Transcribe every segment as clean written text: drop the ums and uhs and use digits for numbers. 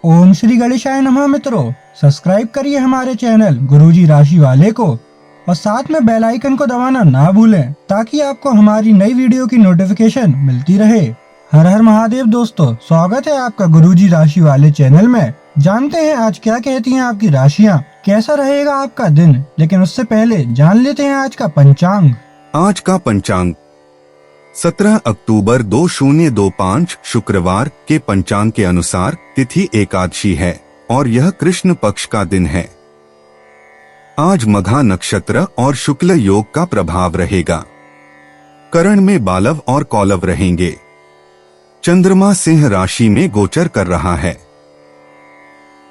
ओम श्री गणेशाय नमः। मित्रों, सब्सक्राइब करिए हमारे चैनल गुरुजी राशि वाले को और साथ में बेल आइकन को दबाना ना भूलें ताकि आपको हमारी नई वीडियो की नोटिफिकेशन मिलती रहे। हर हर महादेव दोस्तों, स्वागत है आपका गुरुजी राशि वाले चैनल में। जानते हैं आज क्या कहती हैं आपकी राशियां, कैसा रहेगा आपका दिन। लेकिन उससे पहले जान लेते हैं आज का पंचांग। आज का पंचांग 17 अक्टूबर 2025 शुक्रवार के पंचांग के अनुसार तिथि एकादशी है और यह कृष्ण पक्ष का दिन है। आज मघा नक्षत्र और शुक्ल योग का प्रभाव रहेगा। करण में बालव और कौलव रहेंगे। चंद्रमा सिंह राशि में गोचर कर रहा है।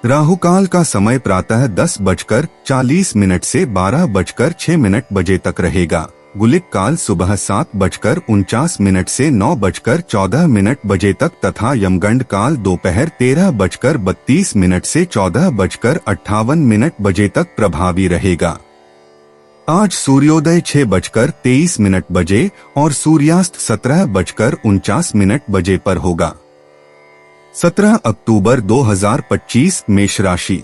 राहुकाल का समय प्रातः 10:40 से 12:06 बजे तक रहेगा। गुलिक काल सुबह 7:49 से 9:14 बजे तक तथा यमगंड काल दोपहर 13:32 से 14:58 बजे तक प्रभावी रहेगा। आज सूर्योदय 6:23 बजे और सूर्यास्त 17:49 बजे पर होगा। 17 अक्टूबर 2025 मेष राशि।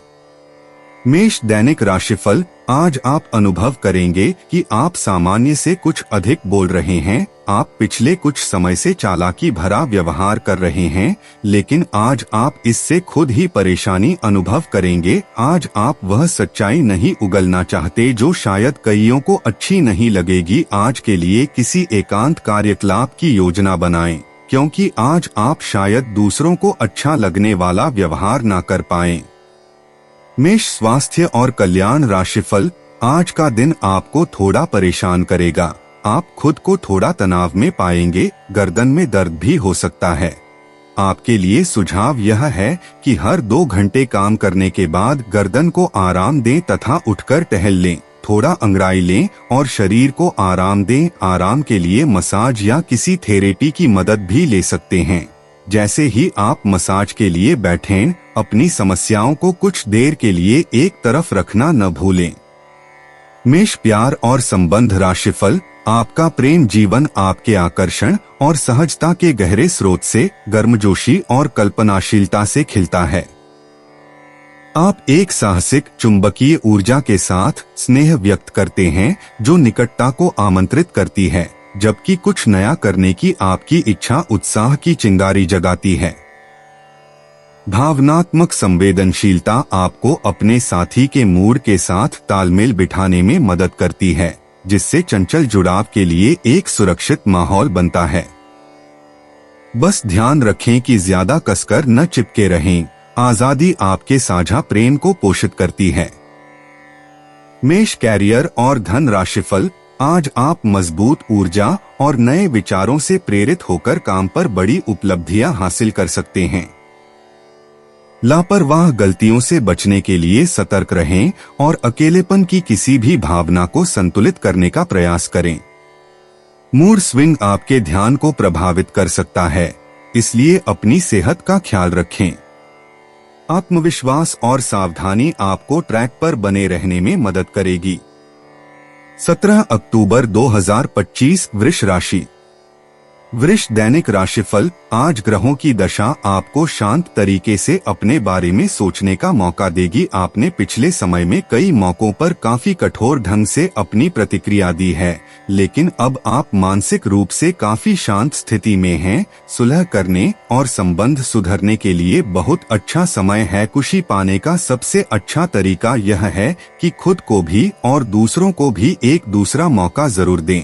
मेष दैनिक राशिफल। आज आप अनुभव करेंगे कि आप सामान्य से कुछ अधिक बोल रहे हैं। आप पिछले कुछ समय से चालाकी भरा व्यवहार कर रहे हैं, लेकिन आज आप इससे खुद ही परेशानी अनुभव करेंगे। आज आप वह सच्चाई नहीं उगलना चाहते जो शायद कईयों को अच्छी नहीं लगेगी। आज के लिए किसी एकांत कार्यकलाप की योजना बनाएं, क्योंकि आज आप शायद दूसरों को अच्छा लगने वाला व्यवहार ना कर पाएं। मेष स्वास्थ्य और कल्याण राशिफल। आज का दिन आपको थोड़ा परेशान करेगा। आप खुद को थोड़ा तनाव में पाएंगे। गर्दन में दर्द भी हो सकता है। आपके लिए सुझाव यह है कि हर 2 घंटे काम करने के बाद गर्दन को आराम दें तथा उठकर टहल लें। थोड़ा अंगड़ाई लें और शरीर को आराम दें। आराम के लिए मसाज या किसी थेरेपी की मदद भी ले सकते हैं। जैसे ही आप मसाज के लिए बैठें, अपनी समस्याओं को कुछ देर के लिए एक तरफ रखना न भूलें। मेष प्यार और संबंध राशिफल। आपका प्रेम जीवन आपके आकर्षण और सहजता के गहरे स्रोत से गर्मजोशी और कल्पनाशीलता से खिलता है। आप एक साहसिक चुंबकीय ऊर्जा के साथ स्नेह व्यक्त करते हैं जो निकटता को आमंत्रित करती है, जबकि कुछ नया करने की आपकी इच्छा उत्साह की चिंगारी जगाती है। भावनात्मक संवेदनशीलता आपको अपने साथी के मूड के साथ तालमेल बिठाने में मदद करती है, जिससे चंचल जुड़ाव के लिए एक सुरक्षित माहौल बनता है। बस ध्यान रखें कि ज्यादा कसकर न चिपके रहें। आजादी आपके साझा प्रेम को पोषित करती है। मेष कैरियर और धन राशिफल। आज आप मजबूत ऊर्जा और नए विचारों से प्रेरित होकर काम पर बड़ी उपलब्धियां हासिल कर सकते हैं। लापरवाह गलतियों से बचने के लिए सतर्क रहें और अकेलेपन की किसी भी भावना को संतुलित करने का प्रयास करें। मूड स्विंग आपके ध्यान को प्रभावित कर सकता है, इसलिए अपनी सेहत का ख्याल रखें। आत्मविश्वास और सावधानी आपको ट्रैक पर बने रहने में मदद करेगी। 17 अक्टूबर 2025 वृष राशि। वृष दैनिक राशिफल। आज ग्रहों की दशा आपको शांत तरीके से अपने बारे में सोचने का मौका देगी। आपने पिछले समय में कई मौकों पर काफी कठोर ढंग से अपनी प्रतिक्रिया दी है, लेकिन अब आप मानसिक रूप से काफी शांत स्थिति में हैं। सुलह करने और संबंध सुधरने के लिए बहुत अच्छा समय है। खुशी पाने का सबसे अच्छा तरीका यह है कि खुद को भी और दूसरों को भी एक दूसरा मौका जरूर दें।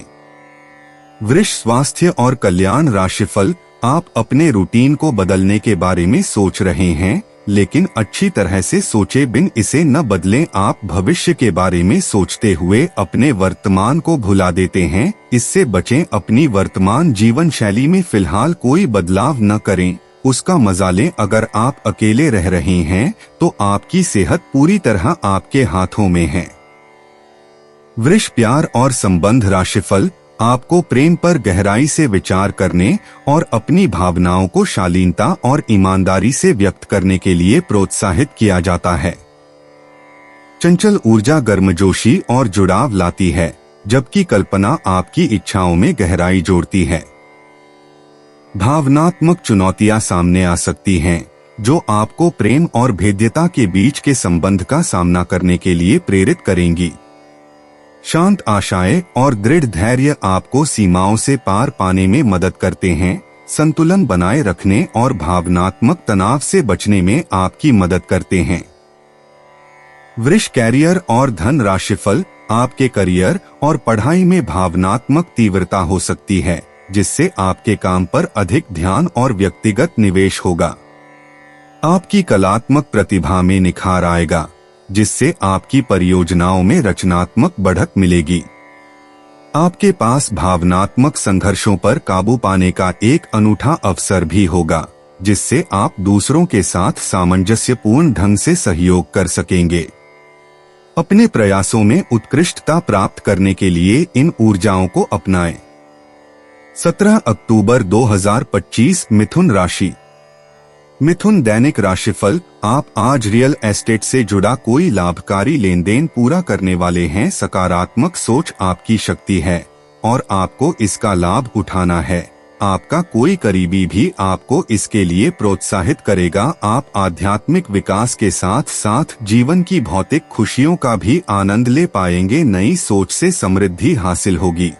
वृष स्वास्थ्य और कल्याण राशिफल। आप अपने रूटीन को बदलने के बारे में सोच रहे हैं, लेकिन अच्छी तरह से सोचे बिन इसे न बदलें। आप भविष्य के बारे में सोचते हुए अपने वर्तमान को भुला देते हैं। इससे बचें। अपनी वर्तमान जीवन शैली में फिलहाल कोई बदलाव न करें, उसका मजा लें। अगर आप अकेले रह रहे हैं तो आपकी सेहत पूरी तरह आपके हाथों में है। वृष प्यार और संबंध राशिफल। आपको प्रेम पर गहराई से विचार करने और अपनी भावनाओं को शालीनता और ईमानदारी से व्यक्त करने के लिए प्रोत्साहित किया जाता है। चंचल ऊर्जा गर्मजोशी और जुड़ाव लाती है, जबकि कल्पना आपकी इच्छाओं में गहराई जोड़ती है। भावनात्मक चुनौतियां सामने आ सकती हैं, जो आपको प्रेम और भेद्यता के बीच के संबंध का सामना करने के लिए प्रेरित करेंगी। शांत आशाएं और दृढ़ धैर्य आपको सीमाओं से पार पाने में मदद करते हैं, संतुलन बनाए रखने और भावनात्मक तनाव से बचने में आपकी मदद करते हैं। वृष कैरियर और धन राशिफल। आपके करियर और पढ़ाई में भावनात्मक तीव्रता हो सकती है, जिससे आपके काम पर अधिक ध्यान और व्यक्तिगत निवेश होगा। आपकी कलात्मक प्रतिभा में निखार आएगा, जिससे आपकी परियोजनाओं में रचनात्मक बढ़त मिलेगी। आपके पास भावनात्मक संघर्षों पर काबू पाने का एक अनूठा अवसर भी होगा, जिससे आप दूसरों के साथ सामंजस्यपूर्ण ढंग से सहयोग कर सकेंगे। अपने प्रयासों में उत्कृष्टता प्राप्त करने के लिए इन ऊर्जाओं को अपनाएं। 17 अक्टूबर 2025 मिथुन राशि। मिथुन दैनिक राशिफल। आप आज रियल एस्टेट से जुड़ा कोई लाभकारी लेन देन पूरा करने वाले हैं। सकारात्मक सोच आपकी शक्ति है और आपको इसका लाभ उठाना है। आपका कोई करीबी भी आपको इसके लिए प्रोत्साहित करेगा। आप आध्यात्मिक विकास के साथ साथ जीवन की भौतिक खुशियों का भी आनंद ले पाएंगे। नई सोच से समृद्धि हासिल होगी।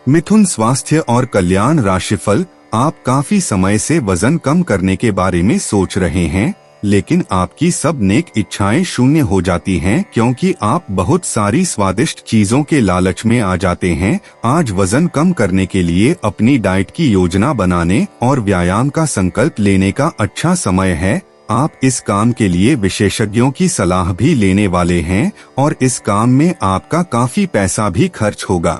मिथुन स्वास्थ्य और कल्याण राशिफल। आप काफी समय से वजन कम करने के बारे में सोच रहे हैं, लेकिन आपकी सब नेक इच्छाएं शून्य हो जाती हैं क्योंकि आप बहुत सारी स्वादिष्ट चीजों के लालच में आ जाते हैं। आज वजन कम करने के लिए अपनी डाइट की योजना बनाने और व्यायाम का संकल्प लेने का अच्छा समय है। आप इस काम के लिए विशेषज्ञों की सलाह भी लेने वाले हैं और इस काम में आपका काफी पैसा भी खर्च होगा।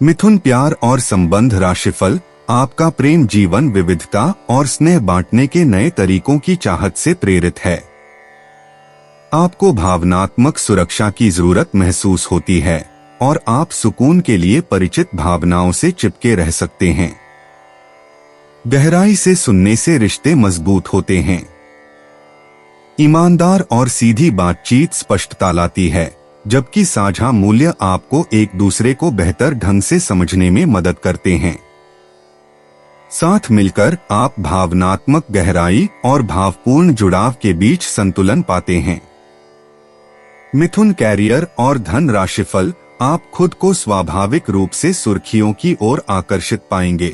मिथुन प्यार और संबंध राशिफल। आपका प्रेम जीवन विविधता और स्नेह बांटने के नए तरीकों की चाहत से प्रेरित है। आपको भावनात्मक सुरक्षा की जरूरत महसूस होती है और आप सुकून के लिए परिचित भावनाओं से चिपके रह सकते हैं। गहराई से सुनने से रिश्ते मजबूत होते हैं। ईमानदार और सीधी बातचीत स्पष्टता लाती है, जबकि साझा मूल्य आपको एक दूसरे को बेहतर ढंग से समझने में मदद करते हैं। साथ मिलकर आप भावनात्मक गहराई और भावपूर्ण जुड़ाव के बीच संतुलन पाते हैं। मिथुन कैरियर और धन राशिफल। आप खुद को स्वाभाविक रूप से सुर्खियों की ओर आकर्षित पाएंगे।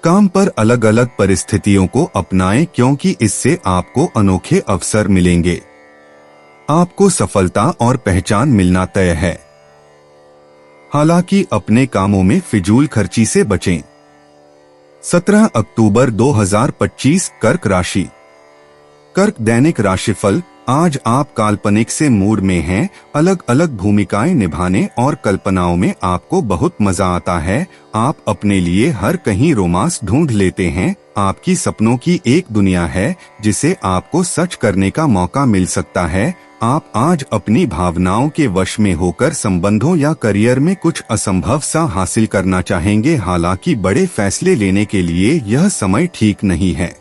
काम पर अलग अलग परिस्थितियों को अपनाएं क्योंकि इससे आपको अनोखे अवसर मिलेंगे। आपको सफलता और पहचान मिलना तय है। हालांकि अपने कामों में फिजूल खर्ची से बचें। 17 अक्टूबर 2025 कर्क राशि। कर्क दैनिक राशिफल। आज आप काल्पनिक से मूड में हैं। अलग अलग भूमिकाएं निभाने और कल्पनाओं में आपको बहुत मजा आता है। आप अपने लिए हर कहीं रोमांस ढूंढ लेते हैं। आपकी सपनों की एक दुनिया है जिसे आपको सच करने का मौका मिल सकता है। आप आज अपनी भावनाओं के वश में होकर संबंधों या करियर में कुछ असंभव सा हासिल करना चाहेंगे। हालांकि बड़े फैसले लेने के लिए यह समय ठीक नहीं है।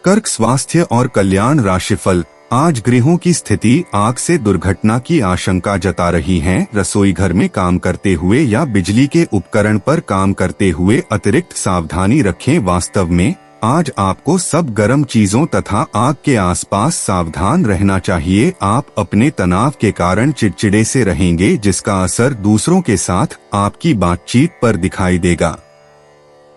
कर्क स्वास्थ्य और कल्याण राशिफल। आज गृहों की स्थिति आग से दुर्घटना की आशंका जता रही है। रसोई घर में काम करते हुए या बिजली के उपकरण पर काम करते हुए अतिरिक्त सावधानी रखें। वास्तव में आज आपको सब गर्म चीजों तथा आग के आसपास सावधान रहना चाहिए। आप अपने तनाव के कारण चिड़चिड़े से रहेंगे, जिसका असर दूसरों के साथ आपकी बातचीत पर दिखाई देगा।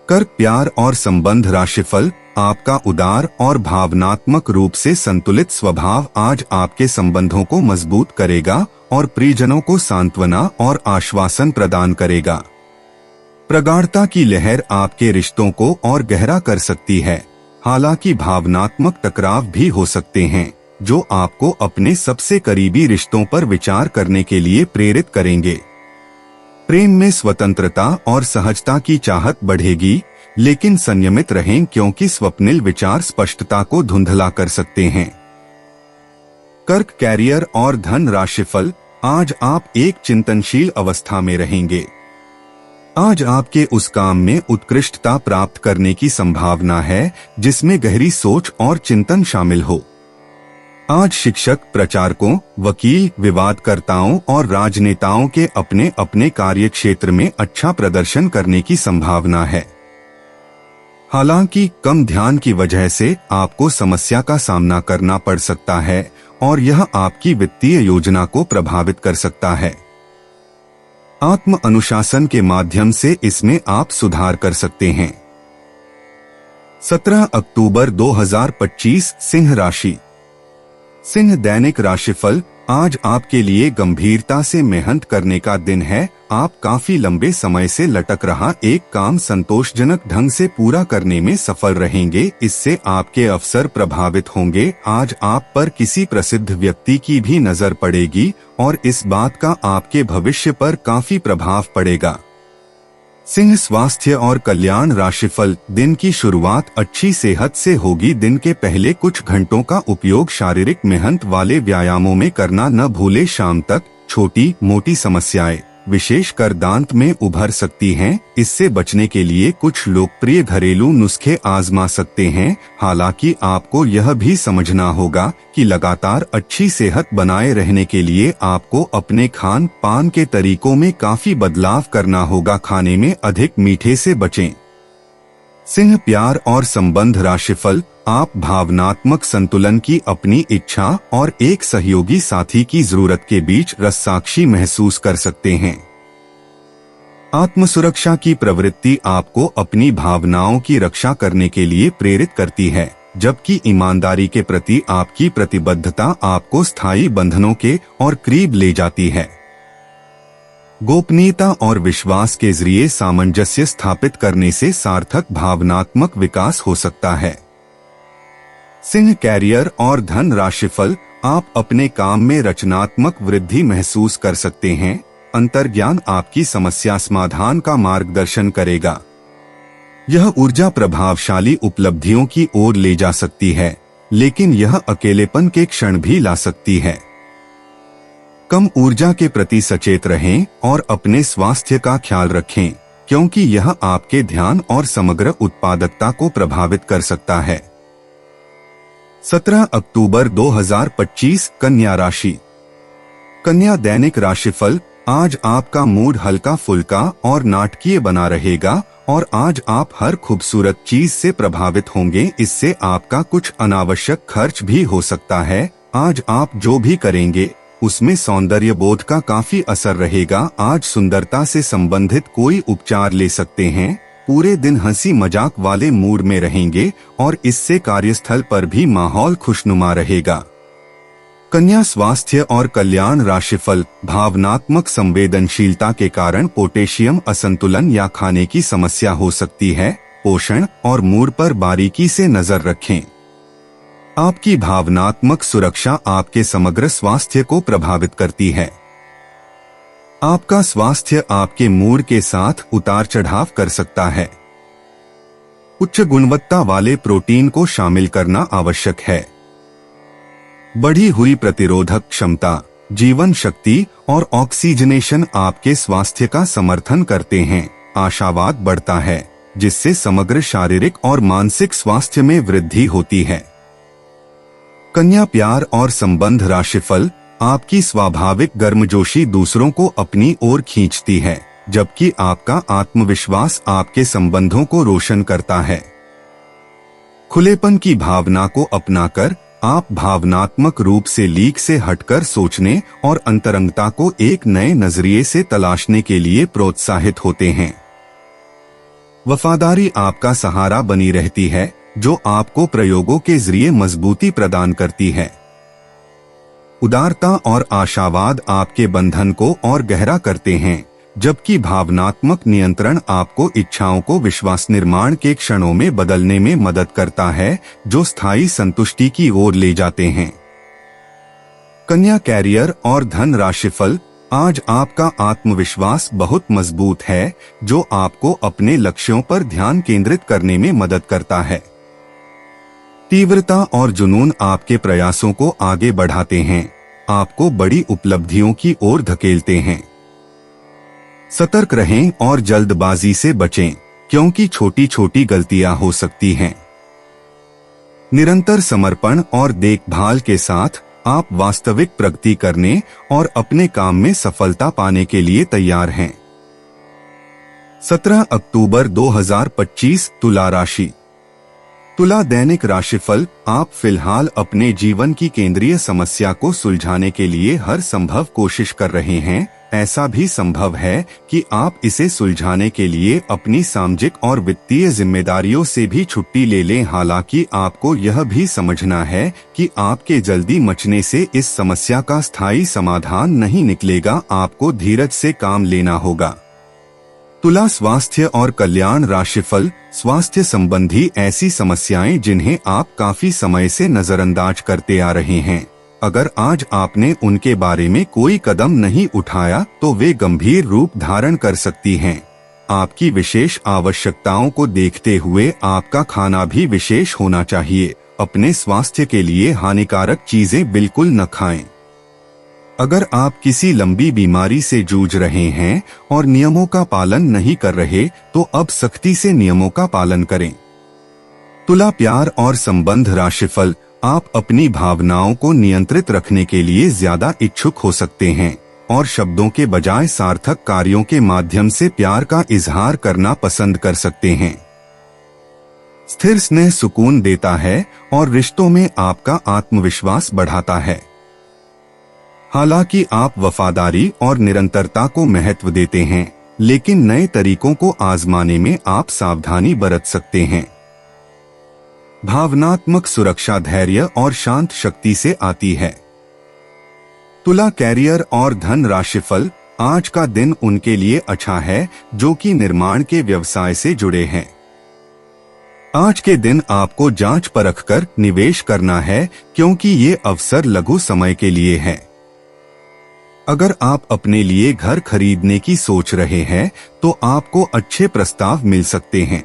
कर्क प्यार और संबंध राशिफल। आपका उदार और भावनात्मक रूप से संतुलित स्वभाव आज आपके संबंधों को मजबूत करेगा और प्रियजनों को सांत्वना और आश्वासन प्रदान करेगा। प्रगाढ़ता की लहर आपके रिश्तों को और गहरा कर सकती है। हालांकि भावनात्मक टकराव भी हो सकते हैं, जो आपको अपने सबसे करीबी रिश्तों पर विचार करने के लिए प्रेरित करेंगे। प्रेम में स्वतंत्रता और सहजता की चाहत बढ़ेगी, लेकिन संयमित रहें क्योंकि स्वप्निल विचार स्पष्टता को धुंधला कर सकते हैं। कर्क कैरियर और धन राशिफल। आज आप एक चिंतनशील अवस्था में रहेंगे। आज आपके उस काम में उत्कृष्टता प्राप्त करने की संभावना है जिसमें गहरी सोच और चिंतन शामिल हो। आज शिक्षक, प्रचारकों, वकील, विवादकर्ताओं और राजनेताओं के अपने अपने कार्यक्षेत्र में अच्छा प्रदर्शन करने की संभावना है। हालांकि कम ध्यान की वजह से आपको समस्या का सामना करना पड़ सकता है और यह आपकी वित्तीय योजना को प्रभावित कर सकता है। आत्म अनुशासन के माध्यम से इसमें आप सुधार कर सकते हैं। 17 अक्टूबर 2025 सिंह राशि। सिंह दैनिक राशिफल। आज आपके लिए गंभीरता से मेहनत करने का दिन है। आप काफी लंबे समय से लटक रहा एक काम संतोषजनक ढंग से पूरा करने में सफल रहेंगे। इससे आपके अवसर प्रभावित होंगे। आज आप पर किसी प्रसिद्ध व्यक्ति की भी नजर पड़ेगी और इस बात का आपके भविष्य पर काफी प्रभाव पड़ेगा। सिंह स्वास्थ्य और कल्याण राशिफल। दिन की शुरुआत अच्छी सेहत से होगी। दिन के पहले कुछ घंटों का उपयोग शारीरिक मेहनत वाले व्यायामों में करना न भूले। शाम तक छोटी मोटी समस्याएं विशेषकर दांत में उभर सकती हैं। इससे बचने के लिए कुछ लोकप्रिय घरेलू नुस्खे आजमा सकते हैं। हालांकि आपको यह भी समझना होगा कि लगातार अच्छी सेहत बनाए रहने के लिए आपको अपने खान पान के तरीकों में काफी बदलाव करना होगा। खाने में अधिक मीठे से बचें। सिंह प्यार और संबंध राशिफल। आप भावनात्मक संतुलन की अपनी इच्छा और एक सहयोगी साथी की जरूरत के बीच रससाक्षी महसूस कर सकते हैं। आत्मसुरक्षा की प्रवृत्ति आपको अपनी भावनाओं की रक्षा करने के लिए प्रेरित करती है, जबकि ईमानदारी के प्रति आपकी प्रतिबद्धता आपको स्थायी बंधनों के और करीब ले जाती है। गोपनीयता और विश्वास के जरिए सामंजस्य स्थापित करने से सार्थक भावनात्मक विकास हो सकता है। सिंह कैरियर और धन राशिफल। आप अपने काम में रचनात्मक वृद्धि महसूस कर सकते हैं। अंतर्ज्ञान आपकी समस्या समाधान का मार्गदर्शन करेगा। यह ऊर्जा प्रभावशाली उपलब्धियों की ओर ले जा सकती है, लेकिन यह अकेलेपन के क्षण भी ला सकती है। कम ऊर्जा के प्रति सचेत रहें और अपने स्वास्थ्य का ख्याल रखें, क्योंकि यह आपके ध्यान और समग्र उत्पादकता को प्रभावित कर सकता है। 17 अक्टूबर 2025 कन्या राशि। कन्या दैनिक राशिफल। आज आपका मूड हल्का फुल्का और नाटकीय बना रहेगा और आज आप हर खूबसूरत चीज से प्रभावित होंगे। इससे आपका कुछ अनावश्यक खर्च भी हो सकता है। आज आप जो भी करेंगे उसमें सौंदर्य बोध का काफी असर रहेगा। आज सुंदरता से संबंधित कोई उपचार ले सकते हैं। पूरे दिन हंसी मजाक वाले मूड में रहेंगे और इससे कार्यस्थल पर भी माहौल खुशनुमा रहेगा। कन्या स्वास्थ्य और कल्याण राशिफल। भावनात्मक संवेदनशीलता के कारण पोटेशियम असंतुलन या खाने की समस्या हो सकती है। पोषण और मूड पर बारीकी से नजर रखें। आपकी भावनात्मक सुरक्षा आपके समग्र स्वास्थ्य को प्रभावित करती है। आपका स्वास्थ्य आपके मूड के साथ उतार चढ़ाव कर सकता है। उच्च गुणवत्ता वाले प्रोटीन को शामिल करना आवश्यक है। बढ़ी हुई प्रतिरोधक क्षमता, जीवन शक्ति और ऑक्सीजनेशन आपके स्वास्थ्य का समर्थन करते हैं। आशावाद बढ़ता है, जिससे समग्र शारीरिक और मानसिक स्वास्थ्य में वृद्धि होती है। कन्या प्यार और संबंध राशिफल। आपकी स्वाभाविक गर्मजोशी दूसरों को अपनी ओर खींचती है, जबकि आपका आत्मविश्वास आपके संबंधों को रोशन करता है। खुलेपन की भावना को अपनाकर आप भावनात्मक रूप से लीक से हटकर सोचने और अंतरंगता को एक नए नजरिए से तलाशने के लिए प्रोत्साहित होते हैं। वफादारी आपका सहारा बनी रहती है, जो आपको प्रयोगों के जरिए मजबूती प्रदान करती है। उदारता और आशावाद आपके बंधन को और गहरा करते हैं, जबकि भावनात्मक नियंत्रण आपको इच्छाओं को विश्वास निर्माण के क्षणों में बदलने में मदद करता है, जो स्थायी संतुष्टि की ओर ले जाते हैं। कन्या कैरियर और धन राशिफल। आज आपका आत्मविश्वास बहुत मजबूत है, जो आपको अपने लक्ष्यों पर ध्यान केंद्रित करने में मदद करता है। तीव्रता और जुनून आपके प्रयासों को आगे बढ़ाते हैं, आपको बड़ी उपलब्धियों की ओर धकेलते हैं। सतर्क रहें और जल्दबाजी से बचें, क्योंकि छोटी छोटी गलतियां हो सकती हैं। निरंतर समर्पण और देखभाल के साथ आप वास्तविक प्रगति करने और अपने काम में सफलता पाने के लिए तैयार हैं। 17 अक्टूबर 2025 तुला राशि। तुला दैनिक राशिफल। आप फिलहाल अपने जीवन की केंद्रीय समस्या को सुलझाने के लिए हर संभव कोशिश कर रहे हैं। ऐसा भी संभव है कि आप इसे सुलझाने के लिए अपनी सामाजिक और वित्तीय जिम्मेदारियों से भी छुट्टी ले लें। हालांकि आपको यह भी समझना है कि आपके जल्दी मचने से इस समस्या का स्थायी समाधान नहीं निकलेगा। आपको धीरज से काम लेना होगा। तुला स्वास्थ्य और कल्याण राशिफल। स्वास्थ्य संबंधी ऐसी समस्याएं जिन्हें आप काफी समय से नजरअंदाज करते आ रहे हैं, अगर आज आपने उनके बारे में कोई कदम नहीं उठाया तो वे गंभीर रूप धारण कर सकती हैं। आपकी विशेष आवश्यकताओं को देखते हुए आपका खाना भी विशेष होना चाहिए। अपने स्वास्थ्य के लिए हानिकारक चीजें बिल्कुल न खाएं। अगर आप किसी लंबी बीमारी से जूझ रहे हैं और नियमों का पालन नहीं कर रहे तो अब सख्ती से नियमों का पालन करें। तुला प्यार और संबंध राशिफल। आप अपनी भावनाओं को नियंत्रित रखने के लिए ज्यादा इच्छुक हो सकते हैं और शब्दों के बजाय सार्थक कार्यों के माध्यम से प्यार का इजहार करना पसंद कर सकते हैं। स्थिर स्नेह सुकून देता है और रिश्तों में आपका आत्मविश्वास बढ़ाता है। हालांकि आप वफादारी और निरंतरता को महत्व देते हैं, लेकिन नए तरीकों को आजमाने में आप सावधानी बरत सकते हैं। भावनात्मक सुरक्षा धैर्य और शांत शक्ति से आती है। तुला कैरियर और धन राशिफल। आज का दिन उनके लिए अच्छा है जो कि निर्माण के व्यवसाय से जुड़े हैं। आज के दिन आपको जांच परख कर निवेश करना है क्योंकि ये अवसर लघु समय के लिए है। अगर आप अपने लिए घर खरीदने की सोच रहे हैं तो आपको अच्छे प्रस्ताव मिल सकते हैं।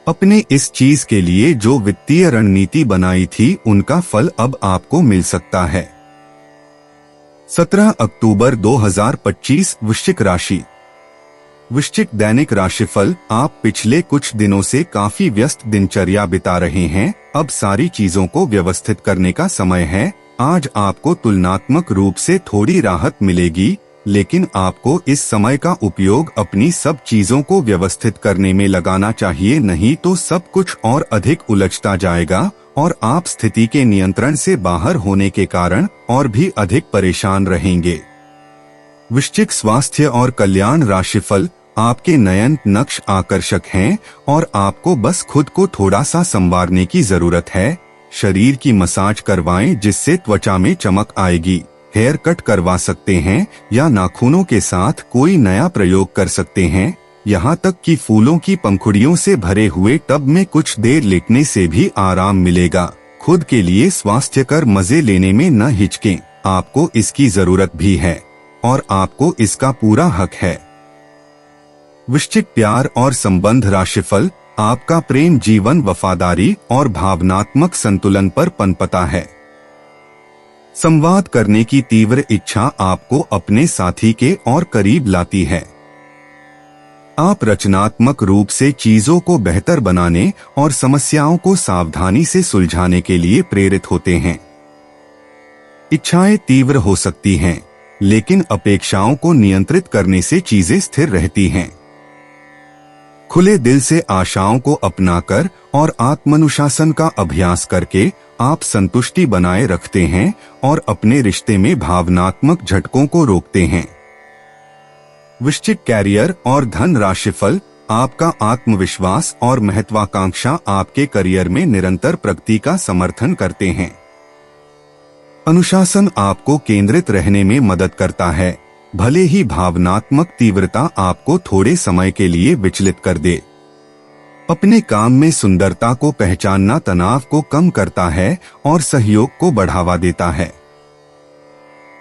अपने इस चीज के लिए जो वित्तीय रणनीति बनाई थी उनका फल अब आपको मिल सकता है। 17 अक्टूबर 2025 वृश्चिक राशि। वृश्चिक दैनिक राशिफल। आप पिछले कुछ दिनों से काफी व्यस्त दिनचर्या बिता रहे हैं। अब सारी चीजों को व्यवस्थित करने का समय है। आज आपको तुलनात्मक रूप से थोड़ी राहत मिलेगी, लेकिन आपको इस समय का उपयोग अपनी सब चीजों को व्यवस्थित करने में लगाना चाहिए, नहीं तो सब कुछ और अधिक उलझता जाएगा और आप स्थिति के नियंत्रण से बाहर होने के कारण और भी अधिक परेशान रहेंगे। वृश्चिक स्वास्थ्य और कल्याण राशिफल। आपके नयन नक्श आकर्षक हैं और आपको बस खुद को थोड़ा सा संवारने की जरूरत है। शरीर की मसाज करवाएं जिससे त्वचा में चमक आएगी। हेयर कट करवा सकते हैं या नाखूनों के साथ कोई नया प्रयोग कर सकते हैं। यहाँ तक कि फूलों की पंखुड़ियों से भरे हुए टब में कुछ देर लेटने से भी आराम मिलेगा। खुद के लिए स्वास्थ्यकर मजे लेने में न हिचकें, आपको इसकी जरूरत भी है और आपको इसका पूरा हक है। वृश्चिक प्यार और संबंध राशिफल। आपका प्रेम जीवन वफादारी और भावनात्मक संतुलन पर पनपता है। संवाद करने की तीव्र इच्छा आपको अपने साथी के और करीब लाती है। आप रचनात्मक रूप से चीजों को बेहतर बनाने और समस्याओं को सावधानी से सुलझाने के लिए प्रेरित होते हैं। इच्छाएं तीव्र हो सकती हैं, लेकिन अपेक्षाओं को नियंत्रित करने से चीजें स्थिर रहती हैं। खुले दिल से आशाओं को अपनाकर और आत्मानुशासन का अभ्यास करके आप संतुष्टि बनाए रखते हैं और अपने रिश्ते में भावनात्मक झटकों को रोकते हैं। वृश्चिक कैरियर और धन राशिफल। आपका आत्मविश्वास और महत्वाकांक्षा आपके करियर में निरंतर प्रगति का समर्थन करते हैं। अनुशासन आपको केंद्रित रहने में मदद करता है, भले ही भावनात्मक तीव्रता आपको थोड़े समय के लिए विचलित कर दे। अपने काम में सुंदरता को पहचानना तनाव को कम करता है और सहयोग को बढ़ावा देता है।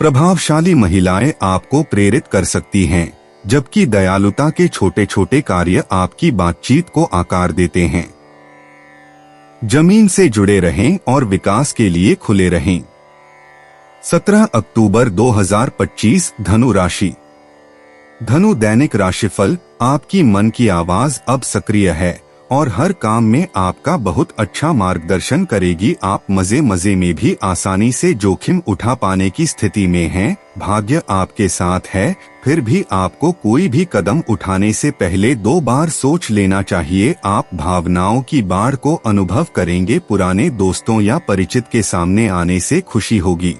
प्रभावशाली महिलाएं आपको प्रेरित कर सकती हैं, जबकि दयालुता के छोटे छोटे कार्य आपकी बातचीत को आकार देते हैं। जमीन से जुड़े रहें और विकास के लिए खुले रहें। 17 अक्टूबर 2025 धनु राशि। धनु दैनिक राशिफल। आपकी मन की आवाज अब सक्रिय है और हर काम में आपका बहुत अच्छा मार्गदर्शन करेगी। आप मजे मजे में भी आसानी से जोखिम उठा पाने की स्थिति में हैं। भाग्य आपके साथ है, फिर भी आपको कोई भी कदम उठाने से पहले 2 बार सोच लेना चाहिए। आप भावनाओं की बाढ़ को अनुभव करेंगे। पुराने दोस्तों या परिचित के सामने आने से खुशी होगी।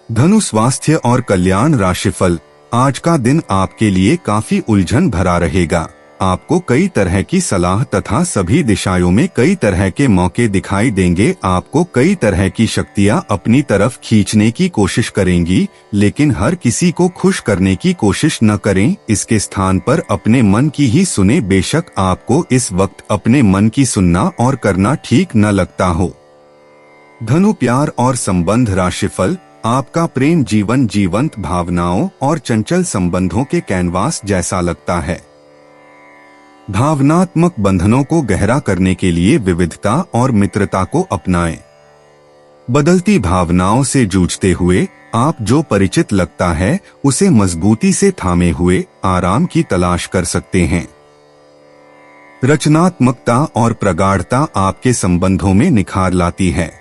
धनु, स्वास्थ्य और कल्याण राशिफल। आज का दिन आपके लिए काफी उलझन भरा रहेगा। आपको कई तरह की सलाह तथा सभी दिशाओं में कई तरह के मौके दिखाई देंगे। आपको कई तरह की शक्तियां अपनी तरफ खींचने की कोशिश करेंगी, लेकिन हर किसी को खुश करने की कोशिश न करें। इसके स्थान पर अपने मन की ही सुने। बेशक आपको इस वक्त अपने मन की सुनना और करना ठीक न लगता हो। धनु, प्यार और संबंध राशिफल। आपका प्रेम जीवन जीवंत भावनाओं और चंचल संबंधों के कैनवास जैसा लगता है। भावनात्मक बंधनों को गहरा करने के लिए विविधता और मित्रता को अपनाएं। बदलती भावनाओं से जूझते हुए आप जो परिचित लगता है उसे मजबूती से थामे हुए आराम की तलाश कर सकते हैं। रचनात्मकता और प्रगाढ़ता आपके संबंधों में निखार लाती है।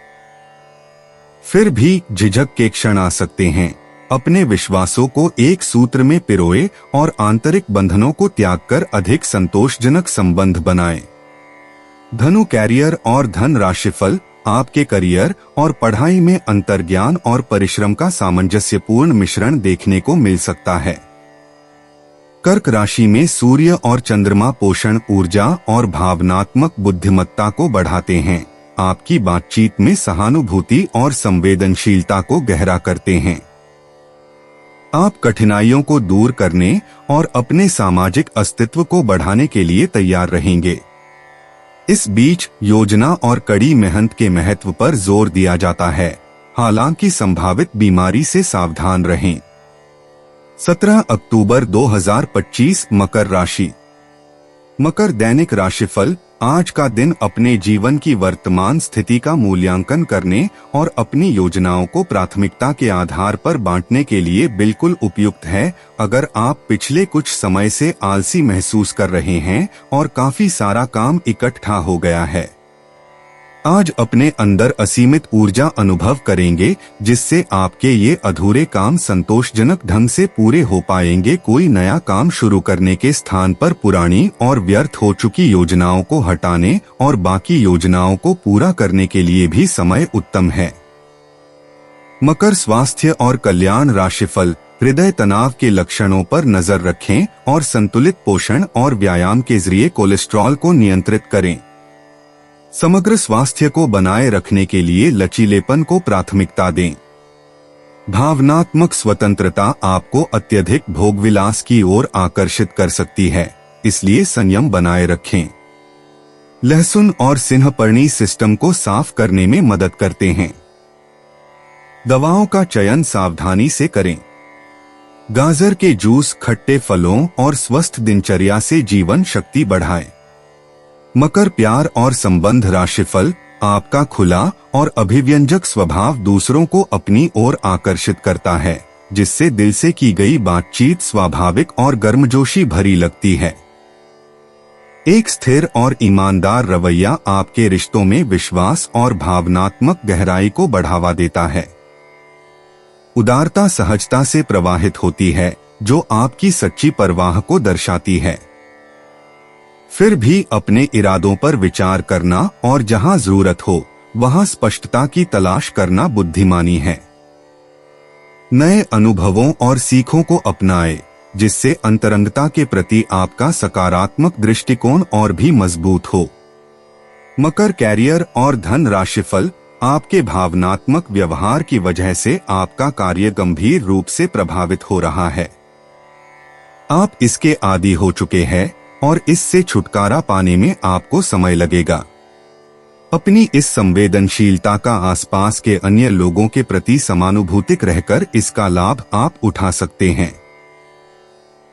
फिर भी झिझक के क्षण आ सकते हैं। अपने विश्वासों को एक सूत्र में पिरोए और आंतरिक बंधनों को त्याग कर अधिक संतोषजनक संबंध बनाएं। धनु, कैरियर और धन राशिफल। आपके करियर और पढ़ाई में अंतर्ज्ञान और परिश्रम का सामंजस्यपूर्ण मिश्रण देखने को मिल सकता है। कर्क राशि में सूर्य और चंद्रमा पोषण, ऊर्जा और भावनात्मक बुद्धिमत्ता को बढ़ाते हैं। आपकी बातचीत में सहानुभूति और संवेदनशीलता को गहरा करते हैं। आप कठिनाइयों को दूर करने और अपने सामाजिक अस्तित्व को बढ़ाने के लिए तैयार रहेंगे। इस बीच योजना और कड़ी मेहनत के महत्व पर जोर दिया जाता है। हालांकि संभावित बीमारी से सावधान रहें। 17 अक्टूबर 2025 मकर राशि। मकर, दैनिक राशिफल। आज का दिन अपने जीवन की वर्तमान स्थिति का मूल्यांकन करने और अपनी योजनाओं को प्राथमिकता के आधार पर बांटने के लिए बिल्कुल उपयुक्त है। अगर आप पिछले कुछ समय से आलसी महसूस कर रहे हैं और काफी सारा काम इकट्ठा हो गया है, आज अपने अंदर असीमित ऊर्जा अनुभव करेंगे, जिससे आपके ये अधूरे काम संतोषजनक ढंग से पूरे हो पाएंगे। कोई नया काम शुरू करने के स्थान पर पुरानी और व्यर्थ हो चुकी योजनाओं को हटाने और बाकी योजनाओं को पूरा करने के लिए भी समय उत्तम है। मकर, स्वास्थ्य और कल्याण राशिफल। हृदय तनाव के लक्षणों पर नजर रखें और संतुलित पोषण और व्यायाम के जरिए कोलेस्ट्रॉल को नियंत्रित करें। समग्र स्वास्थ्य को बनाए रखने के लिए लचीलेपन को प्राथमिकता दें। भावनात्मक स्वतंत्रता आपको अत्यधिक भोगविलास की ओर आकर्षित कर सकती है, इसलिए संयम बनाए रखें। लहसुन और सिंहपर्णी सिस्टम को साफ करने में मदद करते हैं। दवाओं का चयन सावधानी से करें। गाजर के जूस, खट्टे फलों और स्वस्थ दिनचर्या से जीवन शक्ति बढ़ाएं। मकर, प्यार और संबंध राशिफल। आपका खुला और अभिव्यंजक स्वभाव दूसरों को अपनी ओर आकर्षित करता है, जिससे दिल से की गई बातचीत स्वाभाविक और गर्मजोशी भरी लगती है। एक स्थिर और ईमानदार रवैया आपके रिश्तों में विश्वास और भावनात्मक गहराई को बढ़ावा देता है। उदारता सहजता से प्रवाहित होती है, जो आपकी सच्ची परवाह को दर्शाती है। फिर भी अपने इरादों पर विचार करना और जहां जरूरत हो वहां स्पष्टता की तलाश करना बुद्धिमानी है। नए अनुभवों और सीखों को अपनाएं, जिससे अंतरंगता के प्रति आपका सकारात्मक दृष्टिकोण और भी मजबूत हो। मकर, कैरियर और धन राशिफल। आपके भावनात्मक व्यवहार की वजह से आपका कार्य गंभीर रूप से प्रभावित हो रहा है। आप इसके आदी हो चुके हैं और इससे छुटकारा पाने में आपको समय लगेगा। अपनी इस संवेदनशीलता का आसपास के अन्य लोगों के प्रति समानुभूतिक रहकर इसका लाभ आप उठा सकते हैं।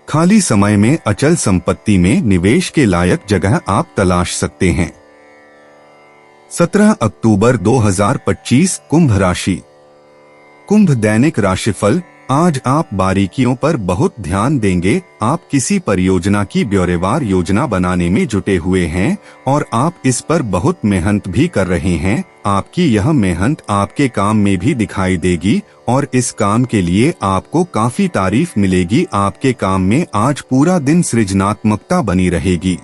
खाली समय में अचल संपत्ति में निवेश के लायक जगह आप तलाश सकते हैं। 17 अक्टूबर 2025 कुंभ राशि। कुंभ, दैनिक राशिफल। आज आप बारीकियों पर बहुत ध्यान देंगे। आप किसी परियोजना की ब्यौरेवार योजना बनाने में जुटे हुए हैं और आप इस पर बहुत मेहनत भी कर रहे हैं। आपकी यह मेहनत आपके काम में भी दिखाई देगी और इस काम के लिए आपको काफी तारीफ मिलेगी। आपके काम में आज पूरा दिन सृजनात्मकता बनी रहेगी।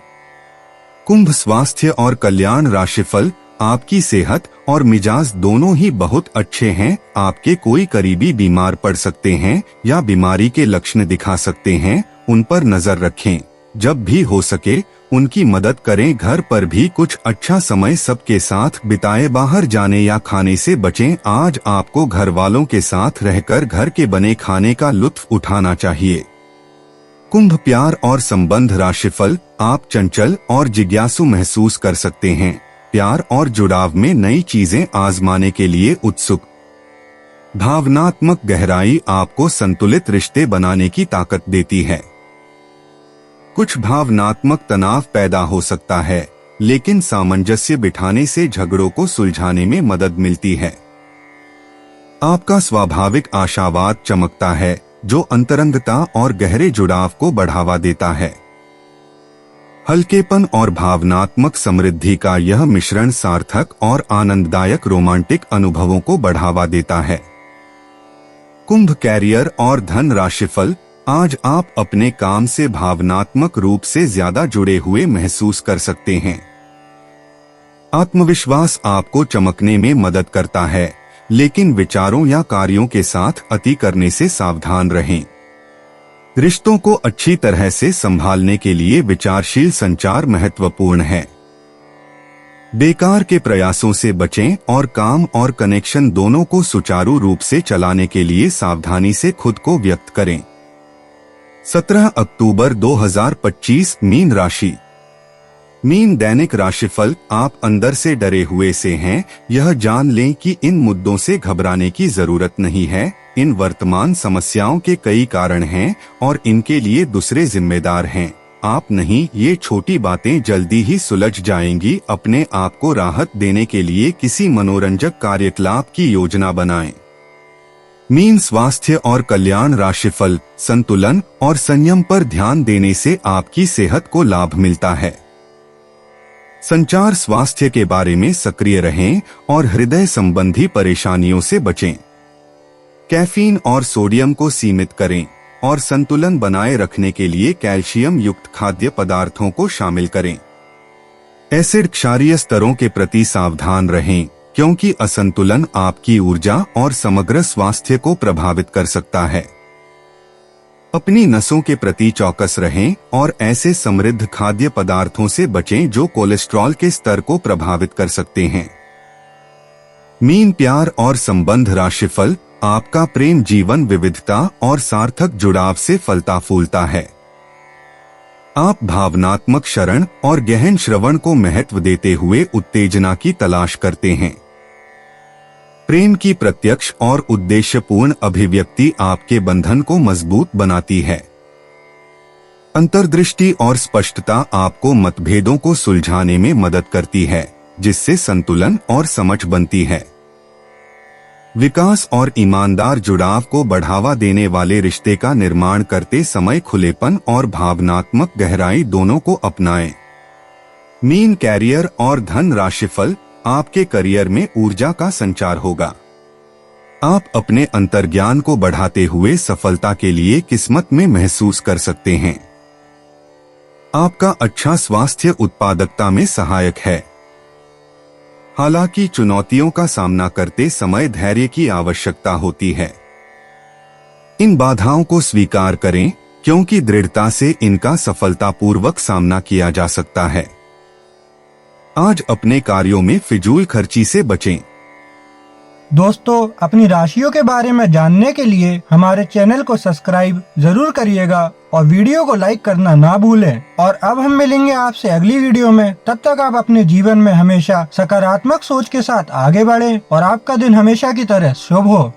कुंभ, स्वास्थ्य और कल्याण राशिफल। आपकी सेहत और मिजाज दोनों ही बहुत अच्छे हैं। आपके कोई करीबी बीमार पड़ सकते हैं या बीमारी के लक्षण दिखा सकते हैं, उन पर नजर रखें। जब भी हो सके उनकी मदद करें। घर पर भी कुछ अच्छा समय सबके साथ बिताएं। बाहर जाने या खाने से बचें। आज आपको घर वालों के साथ रहकर घर के बने खाने का लुत्फ उठाना चाहिए। कुंभ, प्यार और संबंध राशिफल। आप चंचल और जिज्ञासु महसूस कर सकते हैं। प्यार और जुड़ाव में नई चीजें आजमाने के लिए उत्सुक। भावनात्मक गहराई आपको संतुलित रिश्ते बनाने की ताकत देती है। कुछ भावनात्मक तनाव पैदा हो सकता है, लेकिन सामंजस्य बिठाने से झगड़ों को सुलझाने में मदद मिलती है। आपका स्वाभाविक आशावाद चमकता है, जो अंतरंगता और गहरे जुड़ाव को बढ़ावा देता है। हल्केपन और भावनात्मक समृद्धि का यह मिश्रण सार्थक और आनंददायक रोमांटिक अनुभवों को बढ़ावा देता है। कुंभ, कैरियर और धन राशिफल। आज आप अपने काम से भावनात्मक रूप से ज्यादा जुड़े हुए महसूस कर सकते हैं। आत्मविश्वास आपको चमकने में मदद करता है, लेकिन विचारों या कार्यों के साथ अति करने से सावधान रहें। रिश्तों को अच्छी तरह से संभालने के लिए विचारशील संचार महत्वपूर्ण है। बेकार के प्रयासों से बचें और काम और कनेक्शन दोनों को सुचारू रूप से चलाने के लिए सावधानी से खुद को व्यक्त करें। 17 अक्टूबर 2025, मीन राशि। मीन, दैनिक राशिफल। आप अंदर से डरे हुए से हैं। यह जान लें कि इन मुद्दों से घबराने की जरूरत नहीं है। इन वर्तमान समस्याओं के कई कारण हैं और इनके लिए दूसरे जिम्मेदार हैं, आप नहीं। ये छोटी बातें जल्दी ही सुलझ जाएंगी। अपने आप को राहत देने के लिए किसी मनोरंजक कार्यकलाप की योजना बनाएं। मीन, स्वास्थ्य और कल्याण राशिफल। संतुलन और संयम पर ध्यान देने से आपकी सेहत को लाभ मिलता है। संचार, स्वास्थ्य के बारे में सक्रिय रहें और हृदय संबंधी परेशानियों से बचें। कैफीन और सोडियम को सीमित करें और संतुलन बनाए रखने के लिए कैल्शियम युक्त खाद्य पदार्थों को शामिल करें। एसिड, क्षारीय स्तरों के प्रति सावधान रहें, क्योंकि असंतुलन आपकी ऊर्जा और समग्र स्वास्थ्य को प्रभावित कर सकता है। अपनी नसों के प्रति चौकस रहें और ऐसे समृद्ध खाद्य पदार्थों से बचें जो कोलेस्ट्रॉल के स्तर को प्रभावित कर सकते हैं। मीन, प्यार और संबंध राशिफल। आपका प्रेम जीवन विविधता और सार्थक जुड़ाव से फलता फूलता है। आप भावनात्मक शरण और गहन श्रवण को महत्व देते हुए उत्तेजना की तलाश करते हैं। प्रेम की प्रत्यक्ष और उद्देश्यपूर्ण अभिव्यक्ति आपके बंधन को मजबूत बनाती है। अंतर्दृष्टि और स्पष्टता आपको मतभेदों को सुलझाने में मदद करती है, जिससे संतुलन और समझ बनती है। विकास और ईमानदार जुड़ाव को बढ़ावा देने वाले रिश्ते का निर्माण करते समय खुलेपन और भावनात्मक गहराई दोनों को अपनाएं। मीन, कैरियर और धन राशिफल। आपके करियर में ऊर्जा का संचार होगा। आप अपने अंतर्ज्ञान को बढ़ाते हुए सफलता के लिए किस्मत में महसूस कर सकते हैं। आपका अच्छा स्वास्थ्य उत्पादकता में सहायक है। हालांकि चुनौतियों का सामना करते समय धैर्य की आवश्यकता होती है। इन बाधाओं को स्वीकार करें, क्योंकि दृढ़ता से इनका सफलतापूर्वक सामना किया जा सकता है। आज अपने कार्यों में फिजूल खर्ची से बचें। दोस्तों, अपनी राशियों के बारे में जानने के लिए हमारे चैनल को सब्सक्राइब जरूर करिएगा और वीडियो को लाइक करना ना भूलें। और अब हम मिलेंगे आपसे अगली वीडियो में। तब तक आप अपने जीवन में हमेशा सकारात्मक सोच के साथ आगे बढ़ें और आपका दिन हमेशा की तरह शुभ हो।